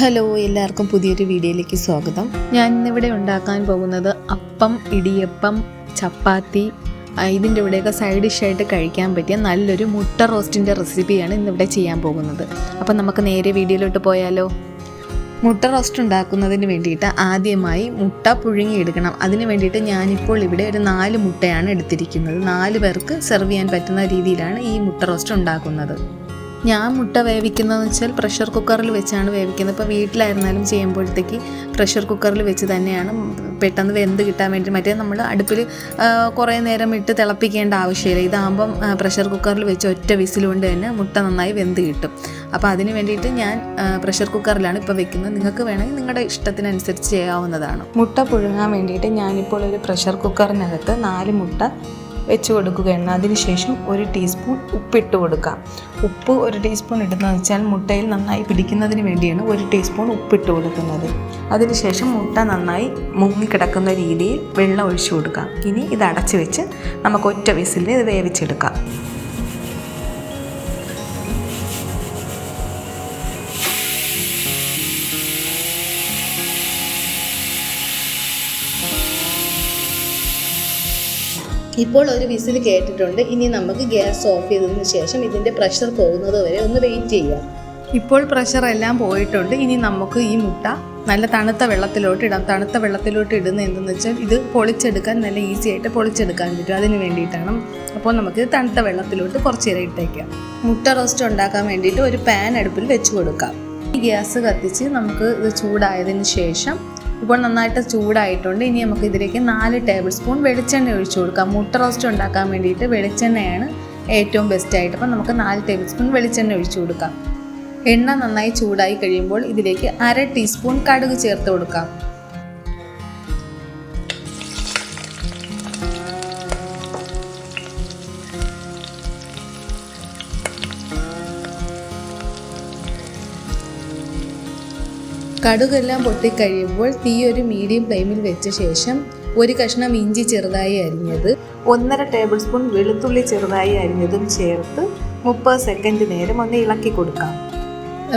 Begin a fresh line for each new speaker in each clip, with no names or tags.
Hello, എല്ലാവർക്കും പുതിയൊരു വീഡിയോയിലേക്ക് സ്വാഗതം. ഞാൻ ഇന്നിവിടെ ഉണ്ടാക്കാൻ പോകുന്നത് അപ്പം, ഇടിയപ്പം, ചപ്പാത്തി, ഇതിൻ്റെ ഇവിടെയൊക്കെ സൈഡ് ഡിഷായിട്ട് കഴിക്കാൻ പറ്റിയ നല്ലൊരു മുട്ട റോസ്റ്റിൻ്റെ റെസിപ്പിയാണ് ഇന്നിവിടെ ചെയ്യാൻ പോകുന്നത്. അപ്പം നമുക്ക് നേരെ വീഡിയോയിലോട്ട് പോയാലോ. മുട്ട റോസ്റ്റ് ഉണ്ടാക്കുന്നതിന് വേണ്ടിയിട്ട് ആദ്യമായി മുട്ട പുഴുങ്ങിയെടുക്കണം. അതിന് വേണ്ടിയിട്ട് ഞാനിപ്പോൾ ഇവിടെ ഒരു 4 മുട്ടയാണ് എടുത്തിരിക്കുന്നത്. 4 പേർക്ക് സെർവ് ചെയ്യാൻ പറ്റുന്ന രീതിയിലാണ് ഈ മുട്ട റോസ്റ്റ് ഉണ്ടാക്കുന്നത്. ഞാൻ മുട്ട വേവിക്കുന്നതെന്ന് വെച്ചാൽ പ്രഷർ കുക്കറിൽ വെച്ചാണ് വേവിക്കുന്നത്. ഇപ്പോൾ വീട്ടിലായിരുന്നാലും ചെയ്യുമ്പോഴത്തേക്ക് പ്രഷർ കുക്കറിൽ വെച്ച് തന്നെയാണ് പെട്ടെന്ന് വെന്ത് കിട്ടാൻ വേണ്ടി. മറ്റേ നമ്മൾ അടുപ്പിൽ കുറേ നേരം ഇട്ട് തിളപ്പിക്കേണ്ട ആവശ്യമില്ല. ഇതാകുമ്പം പ്രഷർ കുക്കറിൽ വെച്ച് ഒറ്റ വിസിലുകൊണ്ട് തന്നെ മുട്ട നന്നായി വെന്ത് കിട്ടും. അപ്പോൾ അതിന് വേണ്ടിയിട്ട് ഞാൻ പ്രഷർ കുക്കറിലാണ് ഇപ്പോൾ വെക്കുന്നത്. നിങ്ങൾക്ക് വേണമെങ്കിൽ നിങ്ങളുടെ ഇഷ്ടത്തിനനുസരിച്ച് ചെയ്യാവുന്നതാണ്. മുട്ട പുഴുങ്ങാൻ വേണ്ടിയിട്ട് ഞാനിപ്പോൾ ഒരു പ്രഷർ കുക്കറിനകത്ത് 4 മുട്ട വെച്ച് കൊടുക്കുകയാണ്. അതിനുശേഷം 1 ടീസ്പൂൺ ഉപ്പിട്ട് കൊടുക്കാം. ഉപ്പ് 1 ടീസ്പൂൺ ഇടുന്നതെന്ന് വെച്ചാൽ മുട്ടയിൽ നന്നായി പിടിക്കുന്നതിന് വേണ്ടിയാണ് 1 ടീസ്പൂൺ ഉപ്പിട്ട് കൊടുക്കുന്നത്. അതിനുശേഷം മുട്ട നന്നായി മുങ്ങിക്കിടക്കുന്ന രീതിയിൽ വെള്ളം ഒഴിച്ചു കൊടുക്കാം. ഇനി ഇത് അടച്ച് വെച്ച് നമുക്ക് ഒറ്റ വിസിലിൽ ഇത് വേവിച്ചെടുക്കാം. ഇപ്പോൾ ഒരു വിസിൽ കേട്ടിട്ടുണ്ട്. ഇനി നമുക്ക് ഗ്യാസ് ഓഫ് ചെയ്തതിന് ശേഷം ഇതിൻ്റെ പ്രഷർ പോകുന്നത് വരെ ഒന്ന് വെയിറ്റ് ചെയ്യാം. ഇപ്പോൾ പ്രഷർ എല്ലാം പോയിട്ടുണ്ട്. ഇനി നമുക്ക് ഈ മുട്ട നല്ല തണുത്ത വെള്ളത്തിലോട്ട് ഇടാം. തണുത്ത വെള്ളത്തിലോട്ട് ഇടുന്നത് എന്തെന്ന് വെച്ചാൽ ഇത് പൊളിച്ചെടുക്കാൻ നല്ല ഈസി ആയിട്ട് പൊളിച്ചെടുക്കാൻ പറ്റും. അതിന് വേണ്ടിയിട്ടാണ്. അപ്പോൾ നമുക്കിത് തണുത്ത വെള്ളത്തിലോട്ട് കുറച്ച് നേരം ഇട്ടേക്കാം. മുട്ട റോസ്റ്റ് ഉണ്ടാക്കാൻ വേണ്ടിയിട്ട് ഒരു പാൻ അടുപ്പിൽ വെച്ച് കൊടുക്കാം. ഈ ഗ്യാസ് കത്തിച്ച് നമുക്ക് ഇത് ചൂടായതിന് ശേഷം ഇപ്പോൾ നന്നായിട്ട് ചൂടായിട്ടുണ്ട്. ഇനി നമുക്ക് ഇതിലേക്ക് 4 ടേബിൾ സ്പൂൺ വെളിച്ചെണ്ണ ഒഴിച്ചു കൊടുക്കാം. മുട്ട റോസ്റ്റ് ഉണ്ടാക്കാൻ വേണ്ടിയിട്ട് വെളിച്ചെണ്ണയാണ് ഏറ്റവും ബെസ്റ്റായിട്ട്. അപ്പം നമുക്ക് 4 ടേബിൾ സ്പൂൺ വെളിച്ചെണ്ണ ഒഴിച്ചു കൊടുക്കാം. എണ്ണ നന്നായി ചൂടായി കഴിയുമ്പോൾ ഇതിലേക്ക് 1/2 ടീസ്പൂൺ കടുക് ചേർത്ത് കൊടുക്കാം. കടുകെല്ലാം പൊട്ടിക്കഴിയുമ്പോൾ തീ ഒരു മീഡിയം ഫ്ലെയിമിൽ വെച്ച ശേഷം 1 കഷ്ണം ഇഞ്ചി ചെറുതായി അരിഞ്ഞത്, 1.5 ടേബിൾ സ്പൂൺ വെളുത്തുള്ളി ചെറുതായി അരിഞ്ഞതും ചേർത്ത് 30 സെക്കൻഡ് നേരം ഒന്ന് ഇളക്കി കൊടുക്കാം.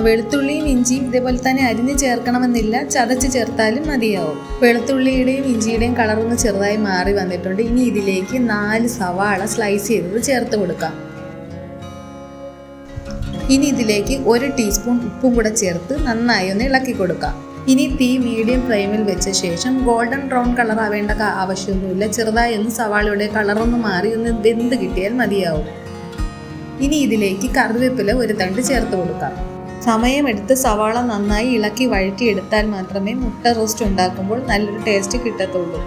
വെളുത്തുള്ളിയും ഇഞ്ചിയും ഇതേപോലെ തന്നെ അരിഞ്ഞ് ചേർക്കണമെന്നില്ല, ചതച്ച് ചേർത്താലും മതിയാവും. വെളുത്തുള്ളിയുടെയും ഇഞ്ചിയുടെയും കളറൊന്ന് ചെറുതായി മാറി വന്നിട്ടുണ്ട്. ഇനി ഇതിലേക്ക് 4 സവാള സ്ലൈസ് ചെയ്തത് ചേർത്ത് കൊടുക്കാം. ഇനി ഇതിലേക്ക് 1 ടീസ്പൂൺ ഉപ്പും കൂടെ ചേർത്ത് നന്നായി ഒന്ന് ഇളക്കി കൊടുക്കാം. ഇനി തീ മീഡിയം ഫ്ലെയിമിൽ വെച്ച ശേഷം ഗോൾഡൻ ബ്രൗൺ കളർ ആവേണ്ട ആവശ്യമൊന്നുമില്ല. ചെറുതായി ഒന്ന് സവാളയുടെ കളറൊന്ന് മാറി ഒന്ന് വെന്ത് കിട്ടിയാൽ മതിയാവും. ഇനി ഇതിലേക്ക് കറിവേപ്പില 1 തണ്ട് ചേർത്ത് കൊടുക്കാം. സമയമെടുത്ത് സവാള നന്നായി ഇളക്കി വഴറ്റിയെടുത്താൽ മാത്രമേ മുട്ട റോസ്റ്റ് ഉണ്ടാക്കുമ്പോൾ നല്ലൊരു ടേസ്റ്റ് കിട്ടത്തുള്ളൂ.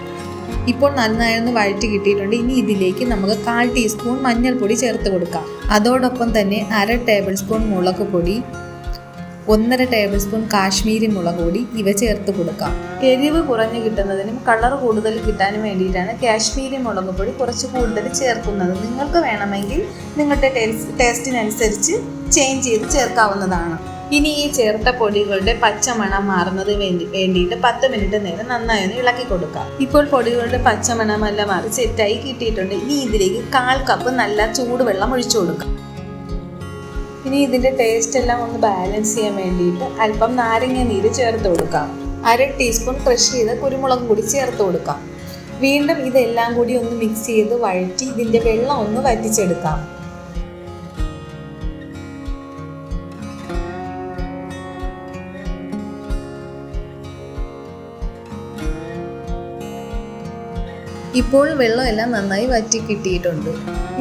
ഇപ്പോൾ നന്നായി ഒന്ന് വഴറ്റി കിട്ടിയിട്ടുണ്ട്. ഇനി ഇതിലേക്ക് നമുക്ക് 1/4 ടീസ്പൂൺ മഞ്ഞൾപ്പൊടി ചേർത്ത് കൊടുക്കാം. അതോടൊപ്പം തന്നെ 1/2 ടേബിൾ സ്പൂൺ മുളക് പൊടി, 1.5 ടേബിൾ സ്പൂൺ കാശ്മീരി മുളക് പൊടി ഇവ ചേർത്ത് കൊടുക്കാം. എരിവ് കുറഞ്ഞു കിട്ടുന്നതിനും കളർ കൂടുതൽ കിട്ടാനും വേണ്ടിയിട്ടാണ് കാശ്മീരി മുളക് പൊടി കുറച്ച് കൂടുതൽ ചേർക്കുന്നത്. നിങ്ങൾക്ക് വേണമെങ്കിൽ നിങ്ങളുടെ ടേസ്റ്റിനനുസരിച്ച് ചേഞ്ച് ചെയ്ത് ചേർക്കാവുന്നതാണ്. ഇനി ഈ ചേർത്ത പൊടികളുടെ പച്ചമണം മാറുന്നത് വേണ്ടിയിട്ട് 10 മിനിറ്റ് നേരം നന്നായി ഒന്ന് ഇളക്കി കൊടുക്കാം. ഇപ്പോൾ പൊടികളുടെ പച്ചമണമെല്ലാം മാറി സെറ്റായി കിട്ടിയിട്ടുണ്ട്. ഇനി ഇതിലേക്ക് 1/4 കപ്പ് നല്ല ചൂടുവെള്ളം ഒഴിച്ചു കൊടുക്കാം. ഇനി ഇതിൻ്റെ ടേസ്റ്റ് എല്ലാം ഒന്ന് ബാലൻസ് ചെയ്യാൻ വേണ്ടിയിട്ട് അല്പം നാരങ്ങ നീര് ചേർത്ത് കൊടുക്കാം. 1/2 ടീസ്പൂൺ ക്രഷ് ചെയ്ത കുരുമുളക് കൂടി ചേർത്ത് കൊടുക്കാം. വീണ്ടും ഇതെല്ലാം കൂടി ഒന്ന് മിക്സ് ചെയ്ത് വഴറ്റി ഇതിൻ്റെ വെള്ളം ഒന്ന് വറ്റിച്ചെടുക്കാം. ഇപ്പോൾ വെള്ളമെല്ലാം നന്നായി വറ്റി കിട്ടിയിട്ടുണ്ട്.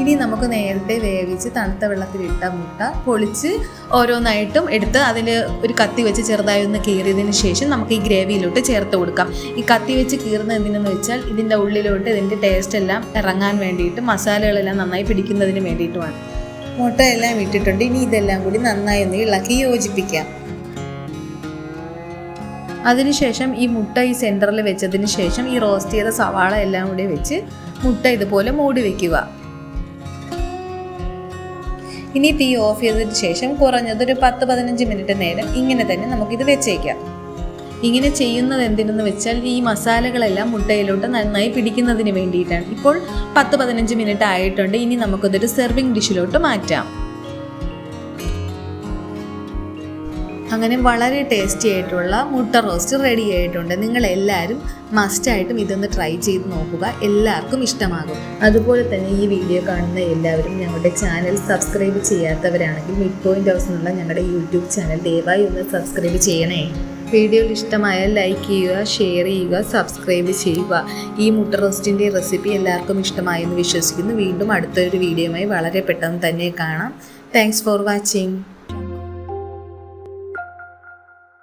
ഇനി നമുക്ക് നേരത്തെ വേവിച്ച് തണുത്ത വെള്ളത്തിലിട്ട മുട്ട പൊളിച്ച് ഓരോന്നായിട്ടും എടുത്ത് അതിൽ ഒരു കത്തി വെച്ച് ചെറുതായി ഒന്ന് കീറിയതിന് ശേഷം നമുക്ക് ഈ ഗ്രേവിയിലോട്ട് ചേർത്ത് കൊടുക്കാം. ഈ കത്തി വെച്ച് കീറുന്നത് എന്തിനെന്ന് വെച്ചാൽ ഇതിൻ്റെ ഉള്ളിലോട്ട് ഇതിൻ്റെ ടേസ്റ്റ് എല്ലാം ഇറങ്ങാൻ വേണ്ടിയിട്ട്, മസാലകളെല്ലാം നന്നായി പിടിക്കുന്നതിന് വേണ്ടിയിട്ടുമാണ്. മുട്ടയെല്ലാം ഇട്ടിട്ടുണ്ട്. ഇനി ഇതെല്ലാം കൂടി നന്നായി ഒന്ന് ഇളക്കി യോജിപ്പിക്കാം. അതിനുശേഷം ഈ മുട്ട ഈ സെൻറ്ററിൽ വെച്ചതിന് ശേഷം ഈ റോസ്റ്റ് ചെയ്ത സവാള എല്ലാം കൂടി വെച്ച് മുട്ട ഇതുപോലെ മൂടി വെക്കുക. ഇനി തീ ഓഫ് ചെയ്തതിന് ശേഷം കുറഞ്ഞതൊരു 10-15 മിനിറ്റ് നേരം ഇങ്ങനെ തന്നെ നമുക്കിത് വെച്ചേക്കാം. ഇങ്ങനെ ചെയ്യുന്നത് എന്തിനെന്ന് വെച്ചാൽ ഈ മസാലകളെല്ലാം മുട്ടയിലോട്ട് നന്നായി പിടിക്കുന്നതിന് വേണ്ടിയിട്ടാണ്. ഇപ്പോൾ 10-15 മിനിറ്റ് ആയിട്ടുണ്ട്. ഇനി നമുക്കിതൊരു സെർവിങ് ഡിഷിലോട്ട് മാറ്റാം. അങ്ങനെ വളരെ ടേസ്റ്റി ആയിട്ടുള്ള മുട്ട റോസ്റ്റ് റെഡി ആയിട്ടുണ്ട്. നിങ്ങളെല്ലാവരും മസ്റ്റായിട്ടും ഇതൊന്ന് ട്രൈ ചെയ്ത് നോക്കുക, എല്ലാവർക്കും ഇഷ്ടമാകും. അതുപോലെ തന്നെ ഈ വീഡിയോ കാണുന്ന എല്ലാവരും ഞങ്ങളുടെ ചാനൽ സബ്സ്ക്രൈബ് ചെയ്യാത്തവരാണെങ്കിൽ മിഡ് പോയിൻ്റ് ഹൗസ് എന്നുള്ള ഞങ്ങളുടെ യൂട്യൂബ് ചാനൽ ദയവായി ഒന്ന് സബ്സ്ക്രൈബ് ചെയ്യണേ. വീഡിയോയിൽ ഇഷ്ടമായാൽ ലൈക്ക് ചെയ്യുക, ഷെയർ ചെയ്യുക, സബ്സ്ക്രൈബ് ചെയ്യുക. ഈ മുട്ട റോസ്റ്റിൻ്റെ റെസിപ്പി എല്ലാവർക്കും ഇഷ്ടമായെന്ന് വിശ്വസിക്കുന്നു. വീണ്ടും അടുത്തൊരു വീഡിയോയുമായി വളരെ പെട്ടെന്ന് തന്നെ കാണാം. Thanks for watching.